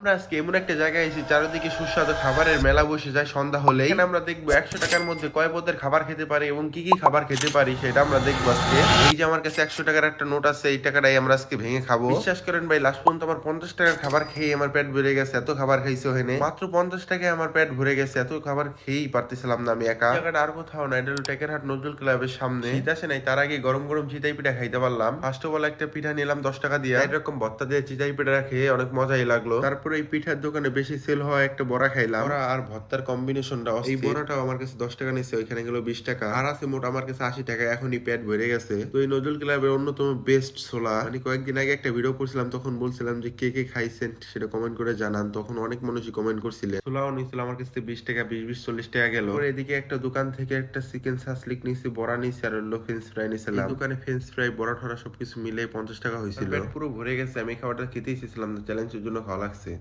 আমরা আজকে এমন একটা জায়গায় এসেছি চারিদিকে সুস্বাদু খাবারের মেলা বসে যায় সন্ধ্যা হলে। এখানে আমরা দেখবো 100 টাকার মধ্যে কয় পদের খাবার খেতে পারি এবং কি কি খাবার খেতে পারি সেটা আমরা দেখবো আজকে। এই যে আমার কাছে 100 টাকার একটা নোট আছে, এই টাকাটাই আমরা আজকে ভেঙে খাবো। বিশ্বাস করেন ভাই, লাস্ট পর্যন্ত আমার 50 টাকার খাবার খেয়ে আমার পেট ভরে গেছে। এত খাবার খাইছে ওখানে, মাত্র 50 টাকায় আমার পেট ভরে গেছে। এত খাবার খেয়েই পারতেছিলাম না আমি একা। জায়গাটা আর কোথাও না, এটা হলো টেকেরহাট নজরুল ক্লাবের সামনে। শীত আসে নাই, তার আগে গরম গরম চিতাই পিঠা খাইতে পারলাম। ফার্স্ট অফ অল একটা পিঠা নিলাম 10 টাকা দিয়ে। এরকম ভর্তা দিয়ে চিতাই পিঠা খেয়ে অনেক মজাই লাগলো। তারপরে এই পিঠার দোকানে বেশি সেল হয় একটা বড়া খাইলাম। বড়া আর ভর্তার কম্বিনেশনটা অস্থির। এই বড়াটাও আমার কাছে 10 টাকা নিচ্ছে, ওইখানে গেল 20 টাকা। আর আছে মোট আমার কাছে 80 টাকা। এখনই পেট ভরে গেছে। তো এই নজরুল ক্লাবের অন্যতম বেস্ট ছোলা, মানে কয়েকদিন আগে একটা ভিডিও করছিলাম, তখন বলছিলাম যে কে কে খাইছেন সেটা কমেন্ট করে জানান। তখন অনেক মানুষই কমেন্ট করছিলেন। ছোলাও নিয়েছিল আমার কাছে 20 টাকা, 20-20-40 টাকা গেল। এদিকে একটা দোকান থেকে একটা চিকেন সাসলিক নিয়েছি, বড়া নিয়েছি আর হলো ফ্রেঞ্চ ফ্রাই নিয়েছিলাম। দোকানে ফ্রেঞ্চ ফ্রাই বড়া ঠরা সবকিছু মিলে 50 টাকা হয়েছিল। পেট পুরো ভরে গেছে। আমি খাবারটা খেতেই চেয়েছিলাম না, চ্যালেঞ্জের জন্য খাওয়া লাগছে।